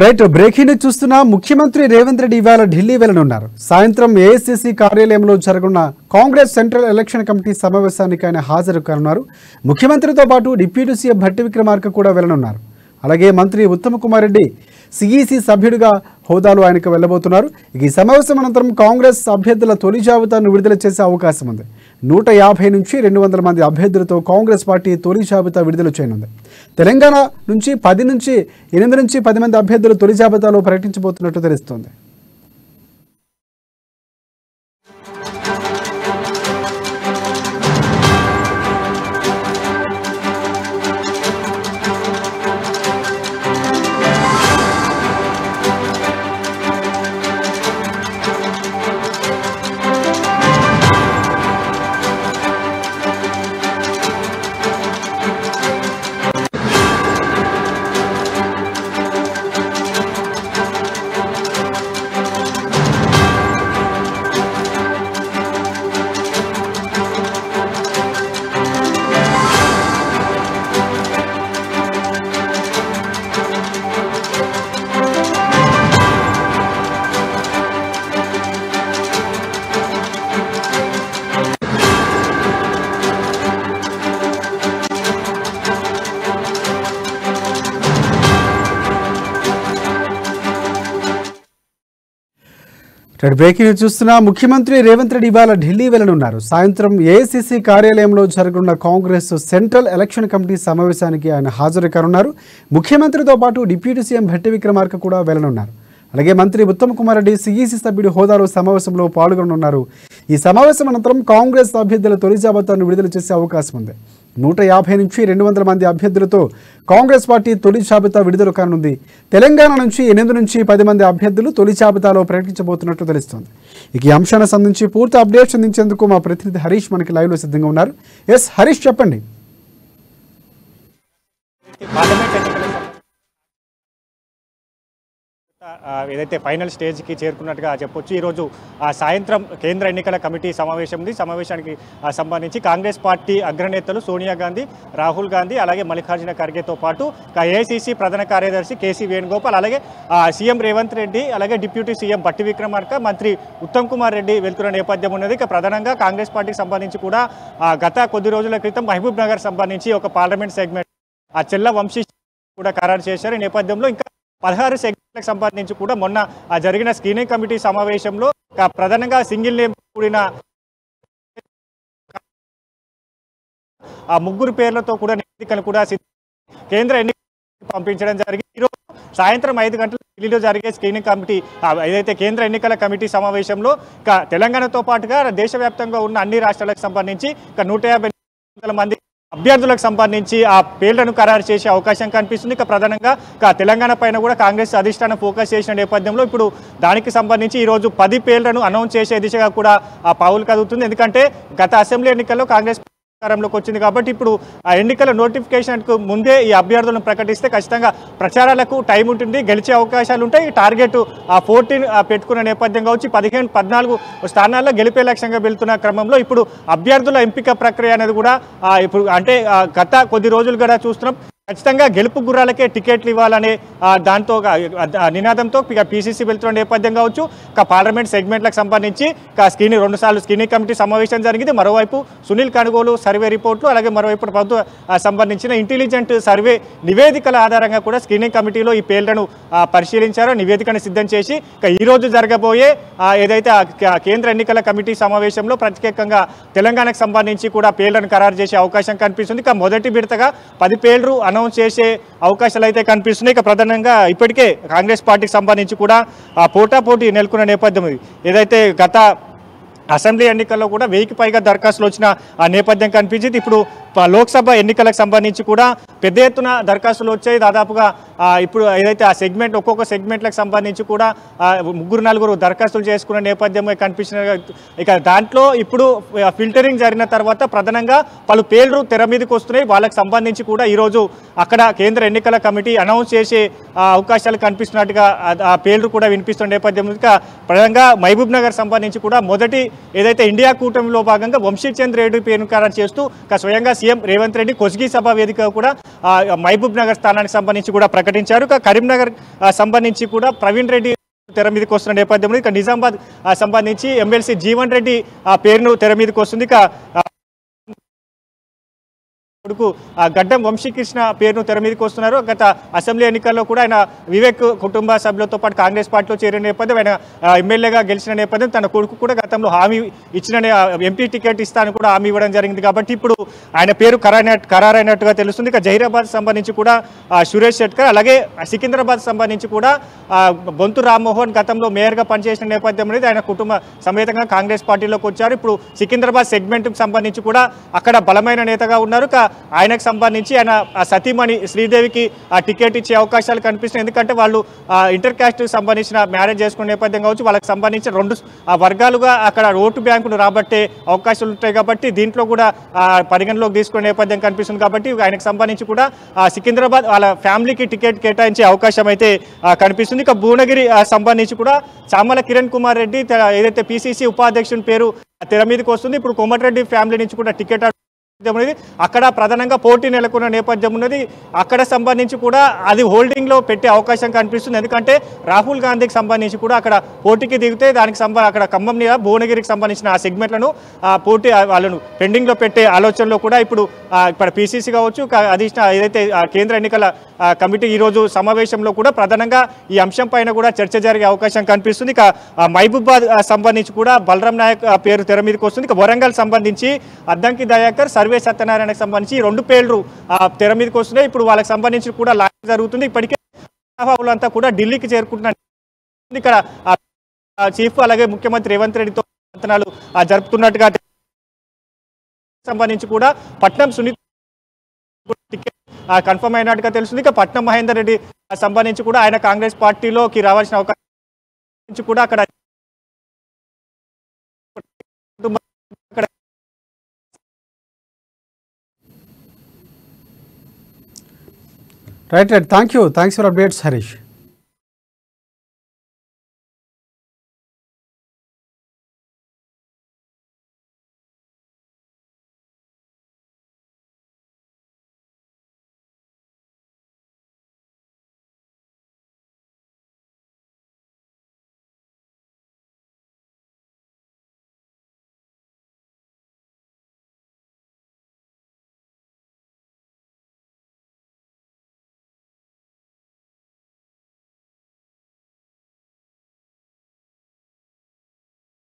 Right breaking news చూస్తున్నా ముఖ్యమంత్రి రేవంత్ రెడ్డి ఇవాళ ఢిల్లీ వెళ్లనున్నారు. సాయంత్రం ఏఐసీసీ కార్యాలయంలో జరగనున్న కాంగ్రెస్ సెంట్రల్ ఎలక్షన్ కమిటీ సమావేశానికి ఆయన హాజరు కానున్నారు. ముఖ్యమంత్రితో పాటు డిప్యూటీ సీఎం భట్టి విక్రమార్క కూడా వెళ్లనున్నారు. అలాగే మంత్రి ఉత్తమ్ కుమార్ రెడ్డి సిఈసి సభ్యుడిగా హోదాలో ఆయనకు వెళ్లబోతున్నారు. ఈ సమావేశం అనంతరం కాంగ్రెస్ అభ్యర్థుల తొలి జాబితాను విడుదల చేసే అవకాశం ఉంది. 150 నుంచి 200 మంది అభ్యర్థులతో కాంగ్రెస్ పార్టీ తొలి జాబితా విడుదల చేయనుంది. తెలంగాణ నుంచి 8 నుంచి 10 మంది అభ్యర్థులు తొలి జాబితాలో ప్రకటించబోతున్నట్టు తెలుస్తోంది. బ్రేకింగ్ న్యూస్ చూస్తున్నా ముఖ్యమంత్రి రేవంత్ రెడ్డి ఇవాళ ఢిల్లీ వెళ్లనున్నారు. సాయంత్రం ఏఐసీసీ కార్యాలయంలో జరగనున్న కాంగ్రెస్ సెంట్రల్ ఎలక్షన్ కమిటీ సమావేశానికి ఆయన హాజరు కానున్నారు. ముఖ్యమంత్రితో పాటు డిప్యూటీ సీఎం భట్టి విక్రమార్క కూడా వెళ్లనున్నారు. అలాగే మంత్రి ఉత్తమ్ కుమార్ రెడ్డి సిఈసి సభ్యుడి హోదాలో సమావేశంలో పాల్గొననున్నారు. ఈ సమావేశం అనంతరం కాంగ్రెస్ అభ్యర్థుల తొలి జాబితాను విడుదల చేసే అవకాశం ఉంది. 150 నుంచి 200 మంది అభ్యర్థులతో కాంగ్రెస్ పార్టీ తొలి జాబితా విడుదల కానుంది. తెలంగాణ నుంచి 8 నుంచి 10 మంది అభ్యర్థులు తొలి జాబితాలో ప్రకటించబోతున్నట్టు తెలుస్తోంది. ఈ అంశానికి సంబంధించి పూర్తి అప్డేట్స్ అందించేందుకు మా ప్రతినిధి హరీష్ మనకి లైవ్లో సిద్ధంగా ఉన్నారు. ఎస్ హరీష్, చెప్పండి. ఏదైతే ఫైనల్ స్టేజ్కి చేరుకున్నట్టుగా చెప్పొచ్చు. ఈరోజు సాయంత్రం కేంద్ర ఎన్నికల కమిటీ సమావేశం ఉంది. సమావేశానికి సంబంధించి కాంగ్రెస్ పార్టీ అగ్రనేతలు సోనియా గాంధీ, రాహుల్ గాంధీ, అలాగే మల్లికార్జున ఖర్గేతో పాటు ఏఐసీసీ ప్రధాన కార్యదర్శి కేసీ వేణుగోపాల్, అలాగే సీఎం రేవంత్ రెడ్డి, అలాగే డిప్యూటీ సీఎం భట్టి విక్రమార్క, మంత్రి ఉత్తమ్ కుమార్ రెడ్డి వెళ్తున్న నేపథ్యం ఉన్నది. ఇక ప్రధానంగా కాంగ్రెస్ పార్టీకి సంబంధించి కూడా గత కొద్ది రోజుల క్రితం మహబూబ్ నగర్ సంబంధించి ఒక పార్లమెంట్ సెగ్మెంట్ చెల్ల వంశీ కూడా ఖరారు చేశారు. ఈ నేపథ్యంలో ఇంకా 16 సెగ్మెంట్లకు సంబంధించి కూడా మొన్న జరిగిన స్క్రీనింగ్ కమిటీ సమావేశంలో ప్రధానంగా సింగిల్ నేమ్ కూడిన 3 పేర్లతో కూడా నివేదికలు కూడా కేంద్ర ఎన్నికలకు పంపించడం జరిగింది. ఈరోజు సాయంత్రం 5 గంటలకు ఢిల్లీలో జరిగే స్క్రీనింగ్ కమిటీ ఏదైతే కేంద్ర ఎన్నికల కమిటీ సమావేశంలో తెలంగాణతో పాటుగా దేశవ్యాప్తంగా ఉన్న అన్ని రాష్ట్రాలకు సంబంధించి 150 మంది అభ్యర్థులకు సంబంధించి ఆ పేర్లను ఖరారు చేసే అవకాశం కనిపిస్తుంది. ఇక ప్రధానంగా తెలంగాణ పైన కూడా కాంగ్రెస్ అధిష్టానం ఫోకస్ చేసిన నేపథ్యంలో ఇప్పుడు దానికి సంబంధించి ఈరోజు 10 పేర్లను అనౌన్స్ చేసే దిశగా కూడా పావులు కదుగుతుంది. ఎందుకంటే గత అసెంబ్లీ ఎన్నికల్లో కాంగ్రెస్ అధికారంలోకి వచ్చింది కాబట్టి ఇప్పుడు ఆ ఎన్నికల నోటిఫికేషన్కు ముందే ఈ అభ్యర్థులను ప్రకటిస్తే ఖచ్చితంగా ప్రచారాలకు టైం ఉంటుంది, గెలిచే అవకాశాలు ఉంటాయి. ఈ టార్గెట్ 14 పెట్టుకున్న నేపథ్యం కావచ్చు. 14 స్థానాల్లో గెలిపే లక్ష్యంగా వెళ్తున్న క్రమంలో ఇప్పుడు అభ్యర్థుల ఎంపిక ప్రక్రియ అనేది కూడా ఇప్పుడు అంటే గత కొద్ది రోజులు కూడా చూస్తున్నాం. ఖచ్చితంగా గెలుపు గుర్రాలకే టికెట్లు ఇవ్వాలనే దాంతో నినాదంతో పీసీసీ వెళ్తున్న నేపథ్యం కావచ్చు. పార్లమెంట్ సెగ్మెంట్లకు సంబంధించి 2 సార్లు స్క్రీనింగ్ కమిటీ సమావేశం జరిగింది. మరోవైపు సునీల్ కనుగోలు సర్వే రిపోర్ట్లు, అలాగే మరోవైపు ప్రభుత్వ సంబంధించిన ఇంటెలిజెంట్ సర్వే నివేదికల ఆధారంగా కూడా స్క్రీనింగ్ కమిటీలో ఈ పేర్లను పరిశీలించారో నివేదికను సిద్ధం చేసి ఈరోజు జరగబోయే ఏదైతే కేంద్ర ఎన్నికల కమిటీ సమావేశంలో ప్రత్యేకంగా తెలంగాణకు సంబంధించి కూడా పేర్లను ఖరారు చేసే అవకాశం కనిపిస్తుంది. మొదటి విడతగా 10 పేర్లు అనౌన్స్ చేసే అవకాశాలు అయితే కనిపిస్తున్నాయి. ఇక ప్రధానంగా ఇప్పటికే కాంగ్రెస్ పార్టీకి సంబంధించి కూడా పోటాపోటీ నెలకొన్న నేపథ్యం ఇది. ఏదైతే గత అసెంబ్లీ ఎన్నికల్లో కూడా 1000కి పైగా దరఖాస్తులు వచ్చిన ఆ నేపథ్యం కనిపించింది. ఇప్పుడు లోక్సభ ఎన్నికలకు సంబంధించి కూడా పెద్ద ఎత్తున దరఖాస్తులు వచ్చాయి. దాదాపుగా ఇప్పుడు ఏదైతే ఆ సెగ్మెంట్ ఒక్కొక్క సెగ్మెంట్లకు సంబంధించి కూడా 3-4 దరఖాస్తులు చేసుకున్న నేపథ్యం కనిపించిన. ఇక దాంట్లో ఇప్పుడు ఫిల్టరింగ్ జరిగిన తర్వాత ప్రధానంగా పలు పేర్లు తెర మీదకి వస్తున్నాయి. వాళ్ళకి సంబంధించి కూడా ఈరోజు అక్కడ కేంద్ర ఎన్నికల కమిటీ అనౌన్స్ చేసే అవకాశాలు కనిపిస్తున్నట్టుగా ఆ పేర్లు కూడా వినిపిస్తున్న నేపథ్యం. ఇక ప్రధానంగా మహబూబ్ నగర్ సంబంధించి కూడా మొదటి ఏదైతే ఇండియా కూటమిలో భాగంగా వంశీచంద్ రెడ్డి పేరును ఖరారు చేస్తూ స్వయంగా సీఎం రేవంత్ రెడ్డి కొస్గి సభ వేదిక కూడా మహబూబ్ నగర్ స్థానానికి సంబంధించి కూడా ప్రకటించారు. కరీంనగర్ సంబంధించి కూడా ప్రవీణ్ రెడ్డి తెర మీదకి వస్తున్న నేపథ్యంలో ఇక నిజామాబాద్ సంబంధించి ఎమ్మెల్సీ జీవన్ రెడ్డి పేరును తెర మీదకి వస్తుంది. ఇక కొడుకు గడ్డం వంశీకృష్ణ పేరును తెర మీదకి వస్తున్నారు. గత అసెంబ్లీ ఎన్నికల్లో కూడా ఆయన వివేక్ కుటుంబ సభ్యులతో పాటు కాంగ్రెస్ పార్టీలో చేరిన నేపథ్యం, ఆయన ఎమ్మెల్యేగా గెలిచిన నేపథ్యం, తన కొడుకు కూడా గతంలో హామీ ఇచ్చిన ఎంపీ టికెట్ ఇస్తాను కూడా హామీ ఇవ్వడం జరిగింది. కాబట్టి ఇప్పుడు ఆయన పేరు ఖరారైనట్టుగా తెలుస్తుంది. ఇక జహీరాబాద్ సంబంధించి కూడా సురేష్ శెట్కర్, అలాగే సికింద్రాబాద్ సంబంధించి కూడా బొంతు రామ్మోహన్ గతంలో మేయర్గా పనిచేసిన నేపథ్యం అనేది ఆయన కుటుంబ సమేతంగా కాంగ్రెస్ పార్టీలోకి వచ్చారు. ఇప్పుడు సికింద్రాబాద్ సెగ్మెంట్కి సంబంధించి కూడా అక్కడ బలమైన నేతగా ఉన్నారు. ఆయనకు సంబంధించి ఆయన సతీమణి శ్రీదేవికి టికెట్ ఇచ్చే అవకాశాలు కనిపిస్తున్నాయి. ఎందుకంటే వాళ్ళు ఇంటర్ క్యాస్ట్ సంబంధించిన మ్యారేజ్ చేసుకునే నేపథ్యం కావచ్చు, వాళ్ళకి సంబంధించిన రెండు వర్గాలుగా అక్కడ ఓటు బ్యాంకును రాబట్టే అవకాశాలు ఉంటాయి. కాబట్టి దీంట్లో కూడా పరిగణలోకి తీసుకునే నేపథ్యం కనిపిస్తుంది. కాబట్టి ఆయనకు సంబంధించి కూడా సికింద్రాబాద్ వాళ్ళ ఫ్యామిలీకి టికెట్ కేటాయించే అవకాశం అయితే కనిపిస్తుంది. ఇక భువనగిరి సంబంధించి కూడా చామల కిరణ్ కుమార్ రెడ్డి ఏదైతే పిసిసి ఉపాధ్యక్షుని పేరు తెర మీదకి వస్తుంది. ఇప్పుడు కోమటిరెడ్డి ఫ్యామిలీ నుంచి కూడా టికెట్ అనేది అక్కడ ప్రధానంగా పోటీ నెలకొన్న నేపథ్యం ఉన్నది. అక్కడ సంబంధించి కూడా అది హోల్డింగ్ లో పెట్టే అవకాశం కనిపిస్తుంది. ఎందుకంటే రాహుల్ గాంధీకి సంబంధించి కూడా అక్కడ పోటీకి దిగితే దానికి అక్కడ ఖమ్మం భువనగిరికి సంబంధించిన ఆ సెగ్మెంట్లను పోటీ వాళ్ళను పెండింగ్ లో పెట్టే ఆలోచనలో కూడా ఇప్పుడు పిసిసి కావచ్చు, అధిష్టాన ఏదైతే కేంద్ర ఎన్నికల కమిటీ ఈ రోజు సమావేశంలో కూడా ప్రధానంగా ఈ అంశం పైన కూడా చర్చ జరిగే అవకాశం కనిపిస్తుంది. ఇక మహబూబాబాద్ సంబంధించి కూడా బలరాం నాయక్ పేరు తెర మీదకి వస్తుంది. ఇక వరంగల్ సంబంధించి అద్దంకి దయాకర్, సర్వే సత్యనారాయణకు సంబంధించి రెండు పేర్లు తెర మీదకి వస్తున్నాయి. ఇప్పుడు వాళ్ళకి సంబంధించి కూడా లాంచ్ జరుగుతుంది. ఇప్పటికే అంతా కూడా ఢిల్లీకి చేరుకుంటున్నారు. ఇక్కడ చీఫ్ అలాగే ముఖ్యమంత్రి రేవంత్ రెడ్డితో మంతనాలు జరుపుతున్నట్టుగా సంబంధించి కూడా పట్నం సునీత టికెట్ కన్ఫర్మ్ అయినట్టుగా తెలుస్తుంది. ఇక పట్నం మహేందర్ రెడ్డి సంబంధించి కూడా ఆయన కాంగ్రెస్ పార్టీలోకి రావాల్సిన అవకాశం కూడా అక్కడ right. Thanks for updates Harish.